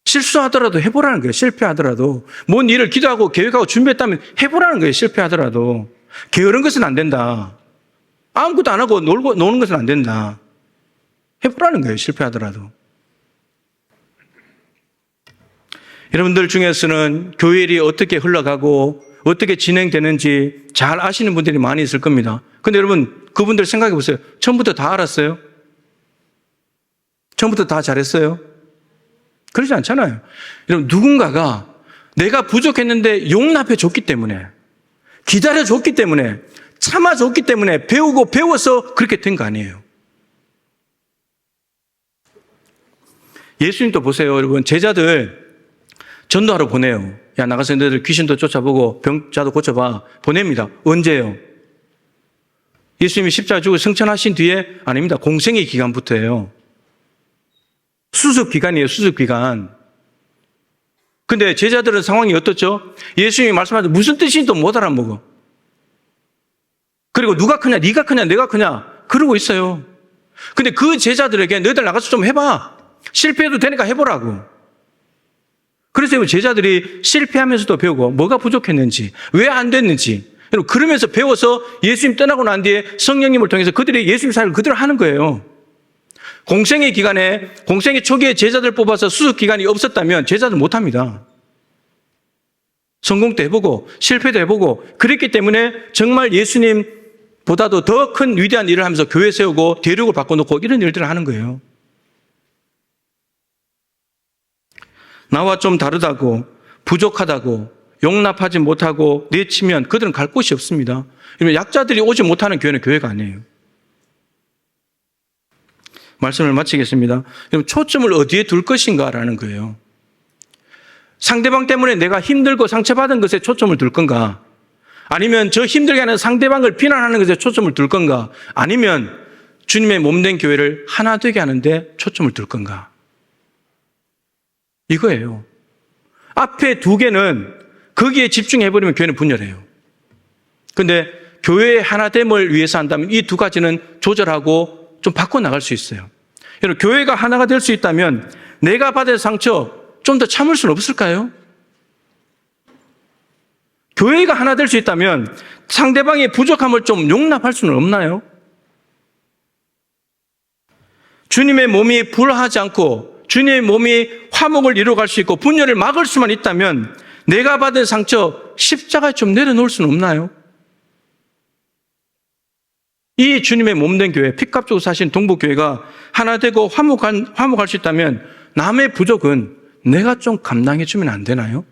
Speaker 1: 실수하더라도 해보라는 거예요, 실패하더라도. 뭔 일을 기도하고 계획하고 준비했다면 해보라는 거예요, 실패하더라도. 게으른 것은 안 된다. 아무것도 안 하고 노는 것은 안 된다. 해보라는 거예요, 실패하더라도. 여러분들 중에서는 교회 일이 어떻게 흘러가고 어떻게 진행되는지 잘 아시는 분들이 많이 있을 겁니다. 근데 여러분, 그분들 생각해 보세요. 처음부터 다 알았어요? 처음부터 다 잘했어요? 그러지 않잖아요. 여러분, 누군가가 내가 부족했는데 용납해 줬기 때문에, 기다려 줬기 때문에, 참아 줬기 때문에 배우고 배워서 그렇게 된 거 아니에요. 예수님도 보세요, 여러분. 제자들 전도하러 보내요. 야, 나가서 너희들 귀신도 쫓아보고 병자도 고쳐봐. 보냅니다. 언제요? 예수님이 십자가 죽고 승천하신 뒤에? 아닙니다. 공생의 기간부터예요. 수습 기간이에요. 수습 기간. 근데 제자들은 상황이 어떻죠? 예수님이 말씀하신 무슨 뜻인지도 못 알아먹어. 그리고 누가 크냐, 네가 크냐, 내가 크냐 그러고 있어요. 근데 그 제자들에게 너희들 나가서 좀 해봐. 실패해도 되니까 해보라고. 그래서 제자들이 실패하면서도 배우고 뭐가 부족했는지, 왜 안 됐는지, 그러면서 배워서 예수님 떠나고 난 뒤에 성령님을 통해서 그들이 예수님 사역을 그대로 하는 거예요. 공생의 기간에, 공생의 초기에 제자들 뽑아서 수습 기간이 없었다면 제자들 못합니다. 성공도 해보고 실패도 해보고 그랬기 때문에 정말 예수님보다도 더 큰 위대한 일을 하면서 교회 세우고 대륙을 바꿔놓고 이런 일들을 하는 거예요. 나와 좀 다르다고, 부족하다고, 용납하지 못하고 내치면 그들은 갈 곳이 없습니다. 약자들이 오지 못하는 교회는 교회가 아니에요. 말씀을 마치겠습니다. 초점을 어디에 둘 것인가라는 거예요. 상대방 때문에 내가 힘들고 상처받은 것에 초점을 둘 건가? 아니면 저 힘들게 하는 상대방을 비난하는 것에 초점을 둘 건가? 아니면 주님의 몸된 교회를 하나 되게 하는데 초점을 둘 건가? 이거예요. 앞에 두 개는 거기에 집중해버리면 교회는 분열해요. 근데 교회의 하나됨을 위해서 한다면 이 두 가지는 조절하고 좀 바꿔나갈 수 있어요. 여러분, 교회가 하나가 될 수 있다면 내가 받은 상처 좀 더 참을 수는 없을까요? 교회가 하나 될 수 있다면 상대방의 부족함을 좀 용납할 수는 없나요? 주님의 몸이 불화하지 않고 주님의 몸이 화목을 이루어갈 수 있고 분열을 막을 수만 있다면 내가 받은 상처 십자가에 좀 내려놓을 수는 없나요? 이 주님의 몸된 교회, 피값 주고 사신 동북교회가 하나 되고 화목할 수 있다면 남의 부족은 내가 좀 감당해 주면 안 되나요?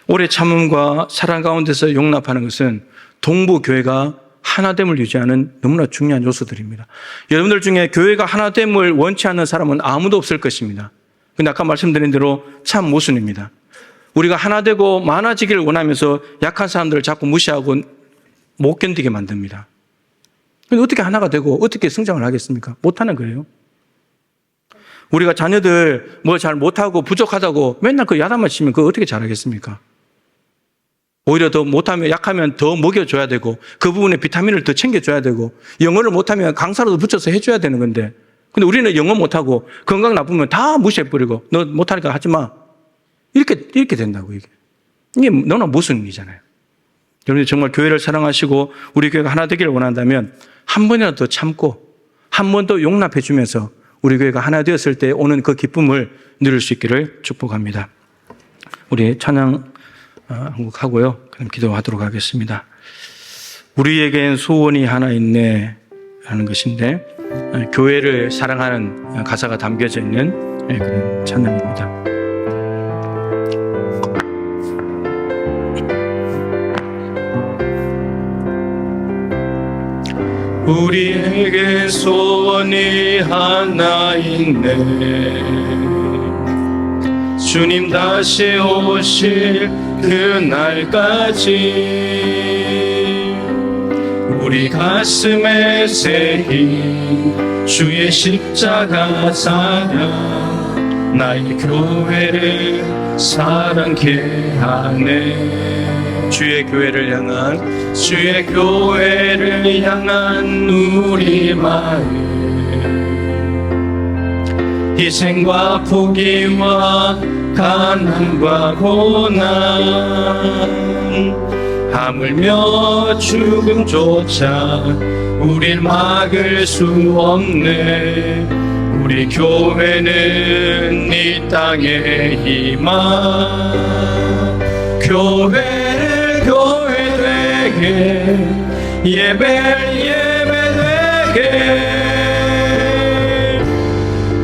Speaker 1: 오래 참음과 사랑 가운데서 용납하는 것은 동북교회가 하나됨을 유지하는 너무나 중요한 요소들입니다. 여러분들 중에 교회가 하나됨을 원치 않는 사람은 아무도 없을 것입니다. 근데 아까 말씀드린 대로 참 모순입니다. 우리가 하나되고 많아지기를 원하면서 약한 사람들을 자꾸 무시하고 못 견디게 만듭니다. 근데 어떻게 하나가 되고 어떻게 성장을 하겠습니까? 못하는 거예요. 우리가 자녀들 뭐 잘 못하고 부족하다고 맨날 그 야단만 치면 그거 어떻게 잘하겠습니까? 오히려 더 못하면 약하면 더 먹여줘야 되고 그 부분에 비타민을 더 챙겨줘야 되고 영어를 못하면 강사로도 붙여서 해줘야 되는 건데 근데 우리는 영어 못하고 건강 나쁘면 다 무시해버리고 너 못하니까 하지 마. 이렇게 된다고 이게 너무나 모순이잖아요. 여러분이 정말 교회를 사랑하시고 우리 교회가 하나 되기를 원한다면 한 번이라도 더 참고 한 번 더 용납해 주면서 우리 교회가 하나 되었을 때 오는 그 기쁨을 누릴 수 있기를 축복합니다. 우리 찬양 한곡 하고요. 그럼 기도하도록 하겠습니다. 우리에겐 소원이 하나 있네 라는 것인데 교회를 사랑하는 가사가 담겨져 있는 그런 찬양입니다. 우리에게 소원이 하나 있네 주님 다시 오실 그날까지 우리 가슴에 새긴 주의 십자가 사랑 나의 교회를 사랑케 하네 주의 교회를 향한 우리 마음 희생과 포기와 가난과 고난 하물며 죽음조차 우릴 막을 수 없네 우리 교회는 이 땅의 희망 교회를 교회 되게 예배 되게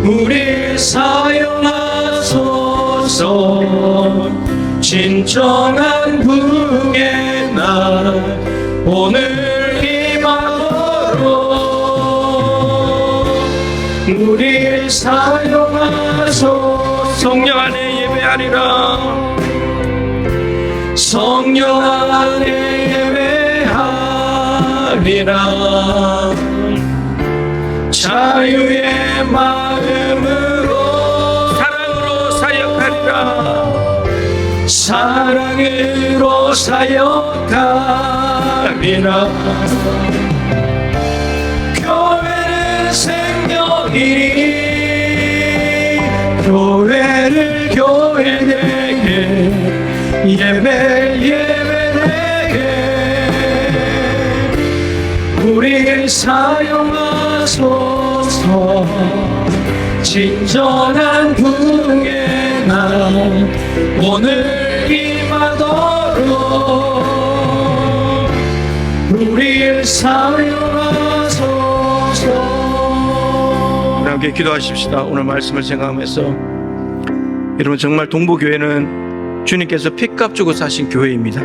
Speaker 1: 우리 사용하소서 진정한 부흥의 날 오늘 임하도록 우리를 사용하소. 성령 안에 예배하리라. 성령 안에 예배하리라. 자유의 마음으로 사랑으로 사역하리라. 사랑으로 사역하리라. 교회는 생명이니 교회를 교회에게 예배에게 우리를 사용하소서. 진정한 부흥의 날 오늘 임하도록 우리를 사용하소서. 함께 기도하십시다. 오늘 말씀을 생각하면서 여러분, 정말 동부교회는 주님께서 핏값 주고 사신 교회입니다.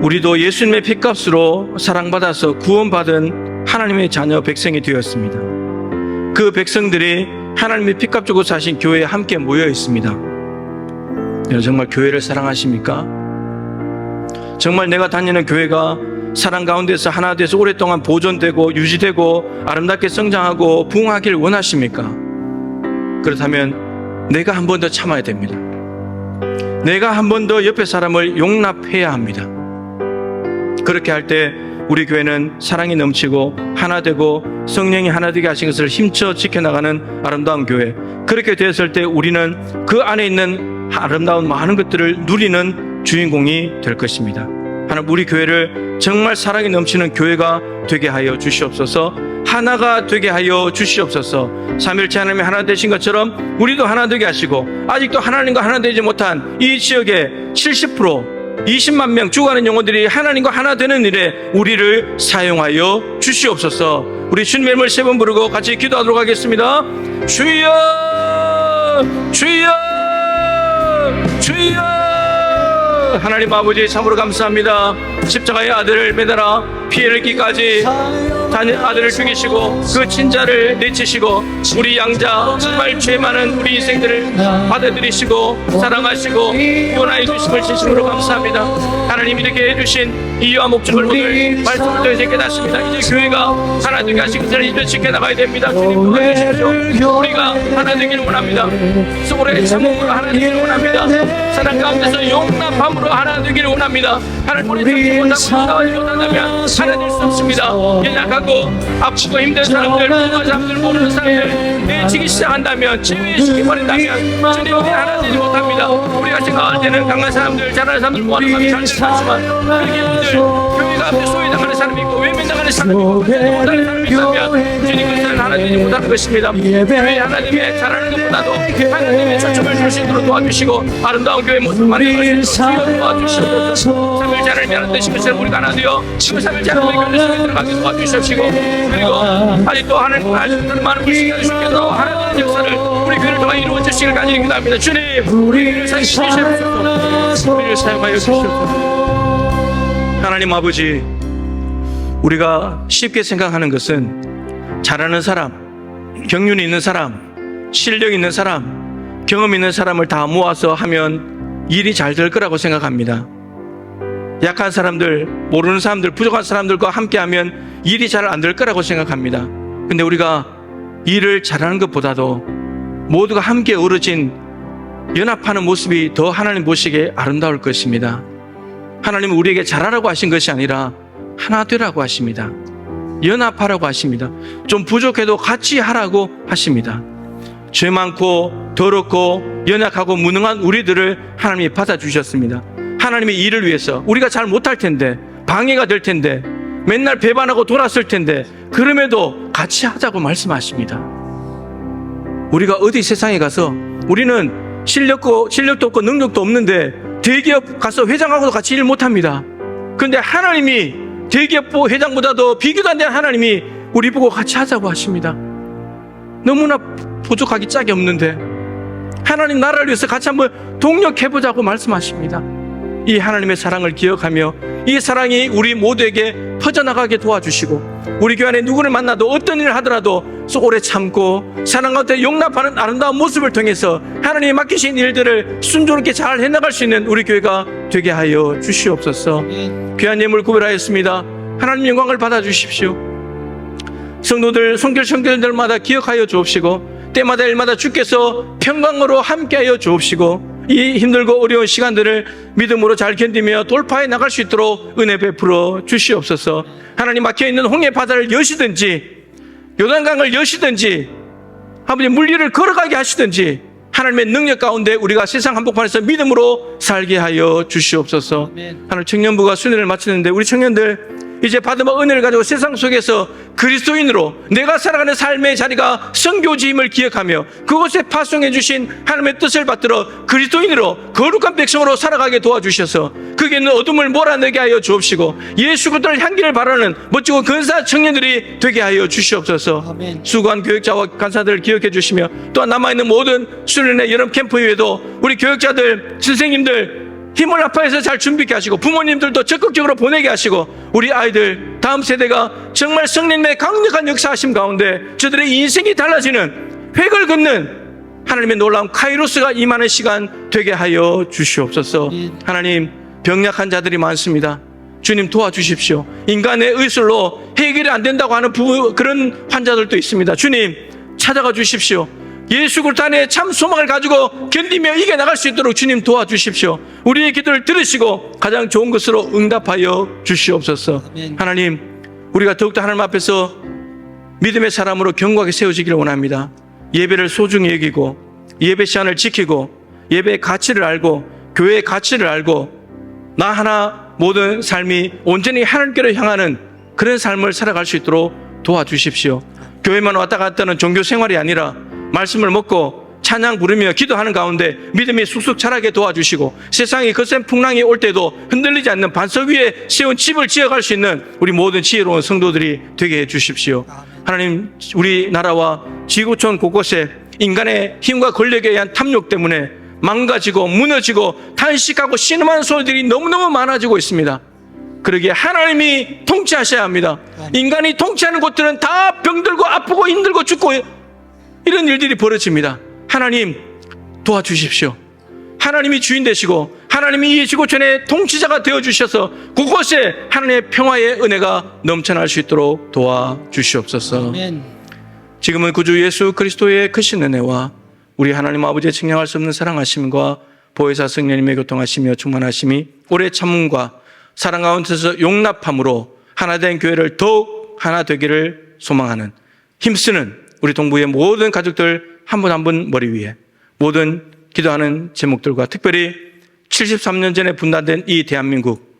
Speaker 1: 우리도 예수님의 핏값으로 사랑받아서 구원받은 하나님의 자녀 백성이 되었습니다. 그 백성들이 하나님의 핏값 주고 사신 교회에 함께 모여 있습니다. 여러분, 정말 교회를 사랑하십니까? 정말 내가 다니는 교회가 사랑 가운데서 하나 돼서 오랫동안 보존되고 유지되고 아름답게 성장하고 부흥하기를 원하십니까? 그렇다면 내가 한 번 더 참아야 됩니다. 내가 한 번 더 옆에 사람을 용납해야 합니다. 그렇게 할 때 우리 교회는 사랑이 넘치고 하나 되고 성령이 하나 되게 하신 것을 힘써 지켜나가는 아름다운 교회, 그렇게 되었을 때 우리는 그 안에 있는 아름다운 많은 것들을 누리는 주인공이 될 것입니다. 하나님, 우리 교회를 정말 사랑이 넘치는 교회가 되게 하여 주시옵소서. 하나가 되게 하여 주시옵소서. 삼일째 하나님이 하나 되신 것처럼 우리도 하나 되게 하시고, 아직도 하나님과 하나 되지 못한 이 지역의 70% 20만 명 죽어가는 영혼들이 하나님과 하나 되는 일에 우리를 사용하여 주시옵소서. 우리 주님의 이름을 세 번 부르고 같이 기도하도록 하겠습니다. 주여, 주여, 주여. 하나님 아버지, 참으로 감사합니다. 십자가의 아들을 매달아 피해를 끼까지 아들을 죽이시고 그 친자를 내치시고 우리 양자 정말 죄 많은 우리 인생들을 받아들이시고 사랑하시고 구원하여 주심을 진심으로 감사합니다. 하나님, 이렇게 해주신 이유와 목적을 오늘 말씀을 통해서 깨닫습니다. 이제 교회가 하나 되게 하신 것을 이제 지켜나가야 됩니다. 주님 도와주십시오. 우리가 하나 되기를 원합니다. 소울의 참음으로 하나 되기를 원합니다. 사랑 가운데서 용납함으로 하나 되기를 원합니다. 하나님, 우리 못하고 못한다면 하나 될 수 없습니다. 연약하고 아프고 힘든 사람들, 부모한 사람들, 모르는 사람들 내치기 시작한다면, 제외시켜버린다면 주님, 우리 하나 되지 못합니다. 우리가 생각할 때는 강한 사람들, 잘하는 사람들, 모아는 사람이 잘 되지만 그렇게 분들 교회가 앞에 소외당하는 사람이 있고 외면당하는 사람이 있고 못하는 사람이 있다면 주님, 그것은 하나 되지 못하는 것입니다. 교회 하나님의 잘하는 것보다도 하나님의 초점을 줄 수 있도록 도와주시고 아름다운 교회 모습 만들 수 있도록 도와주시옵소서. 3일째 하나님이 하나 되신 것처럼 우리가 하나 되어 그 3일째 하나님의 교회 속에 들어가게 도와주시옵시고, 그리고 아직도 하나님 많은 불신자를 주께서 하나 되는 역사를 우리 교회를 통해 이루어 주시길 간절히 기도합니다. 주님, 우리를 사용하여 우리를 사용하여 주시옵소서. 하나님 아버지, 우리가 쉽게 생각하는 것은 잘하는 사람, 경륜이 있는 사람, 실력 있는 사람, 경험 있는 사람을 다 모아서 하면 일이 잘 될 거라고 생각합니다. 약한 사람들, 모르는 사람들, 부족한 사람들과 함께하면 일이 잘 안 될 거라고 생각합니다. 근데 우리가 일을 잘하는 것보다도 모두가 함께 어우러진 연합하는 모습이 더 하나님 보시기에 아름다울 것입니다. 하나님은 우리에게 잘하라고 하신 것이 아니라 하나 되라고 하십니다. 연합하라고 하십니다. 좀 부족해도 같이 하라고 하십니다. 죄 많고 더럽고 연약하고 무능한 우리들을 하나님이 받아주셨습니다. 하나님의 일을 위해서. 우리가 잘 못할 텐데, 방해가 될 텐데, 맨날 배반하고 돌았을 텐데, 그럼에도 같이 하자고 말씀하십니다. 우리가 어디 세상에 가서 우리는 실력도 없고 능력도 없는데 대기업 가서 회장하고도 같이 일 못합니다. 그런데 하나님이 대기업 회장보다도 비교도 안 되는 하나님이 우리 보고 같이 하자고 하십니다. 너무나 부족하기 짝이 없는데 하나님 나라를 위해서 같이 한번 동력해보자고 말씀하십니다. 이 하나님의 사랑을 기억하며 이 사랑이 우리 모두에게 퍼져나가게 도와주시고, 우리 교회 안에 누구를 만나도 어떤 일을 하더라도 오래 참고 사랑 가운데 용납하는 아름다운 모습을 통해서 하나님이 맡기신 일들을 순조롭게 잘 해나갈 수 있는 우리 교회가 되게 하여 주시옵소서. 귀한 예물 구별하였습니다. 하나님 영광을 받아주십시오. 성도들 성결 성결들마다 기억하여 주옵시고, 때마다 일마다 주께서 평강으로 함께하여 주옵시고, 이 힘들고 어려운 시간들을 믿음으로 잘 견디며 돌파해 나갈 수 있도록 은혜 베풀어 주시옵소서. 하나님, 막혀있는 홍해 바다를 여시든지 요단강을 여시든지 아버지 물리를 걸어가게 하시든지 하나님의 능력 가운데 우리가 세상 한복판에서 믿음으로 살게 하여 주시옵소서. 하나님, 청년부가 수련을 마치는데 우리 청년들 이제 받은 은혜를 가지고 세상 속에서 그리스도인으로 내가 살아가는 삶의 자리가 선교지임을 기억하며 그곳에 파송해 주신 하나님의 뜻을 받들어 그리스도인으로 거룩한 백성으로 살아가게 도와주셔서 거기에 있는 어둠을 몰아내게 하여 주옵시고, 예수 그리스도의 향기를 바라는 멋지고 근사한 청년들이 되게 하여 주시옵소서. 아멘. 수고한 교육자와 간사들을 기억해 주시며, 또한 남아있는 모든 수련회 여름 캠프 이외에도 우리 교육자들, 선생님들 힘을 합해서 잘 준비케 하시고, 부모님들도 적극적으로 보내게 하시고, 우리 아이들 다음 세대가 정말 성령님의 강력한 역사하심 가운데 저들의 인생이 달라지는 획을 긋는 하나님의 놀라운 카이로스가 임하는 시간 되게 하여 주시옵소서. 하나님, 병약한 자들이 많습니다. 주님 도와주십시오. 인간의 의술로 해결이 안 된다고 하는 그런 환자들도 있습니다. 주님 찾아가 주십시오. 예수 그리스도 안에 참 소망을 가지고 견디며 이겨나갈 수 있도록 주님 도와주십시오. 우리의 기도를 들으시고 가장 좋은 것으로 응답하여 주시옵소서. 아멘. 하나님, 우리가 더욱더 하나님 앞에서 믿음의 사람으로 견고하게 세워지기를 원합니다. 예배를 소중히 여기고 예배 시간을 지키고 예배의 가치를 알고 교회의 가치를 알고 나 하나 모든 삶이 온전히 하나님께로 향하는 그런 삶을 살아갈 수 있도록 도와주십시오. 교회만 왔다 갔다 하는 종교 생활이 아니라 말씀을 먹고 찬양 부르며 기도하는 가운데 믿음이 쑥쑥 자라게 도와주시고, 세상이 거센 풍랑이 올 때도 흔들리지 않는 반석 위에 세운 집을 지어갈 수 있는 우리 모든 지혜로운 성도들이 되게 해주십시오. 하나님, 우리나라와 지구촌 곳곳에 인간의 힘과 권력에 의한 탐욕 때문에 망가지고 무너지고 탄식하고 신음하는 소리들이 너무너무 많아지고 있습니다. 그러기에 하나님이 통치하셔야 합니다. 인간이 통치하는 곳들은 다 병들고 아프고 힘들고 죽고 이런 일들이 벌어집니다. 하나님 도와주십시오. 하나님이 주인 되시고 하나님이 이 지구촌의 통치자가 되어주셔서 그곳에 하나님의 평화의 은혜가 넘쳐날 수 있도록 도와주시옵소서. 아멘. 지금은 구주 예수 그리스도의 크신 은혜와 우리 하나님 아버지의 측량할 수 없는 사랑하심과 보혜사 성령님의 교통하시며 충만하심이 오래 참음과 사랑 가운데서 용납함으로 하나된 교회를 더욱 하나 되기를 소망하는, 힘쓰는 우리 동부의 모든 가족들 한 분 한 분 머리 위에 모든 기도하는 제목들과 특별히 73년 전에 분단된 이 대한민국,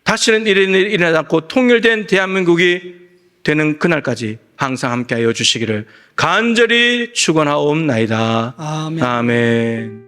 Speaker 1: 다시는 이런 일이 일어나지 않고 통일된 대한민국이 되는 그날까지 항상 함께하여 주시기를 간절히 축원하옵나이다. 아멘. 아멘.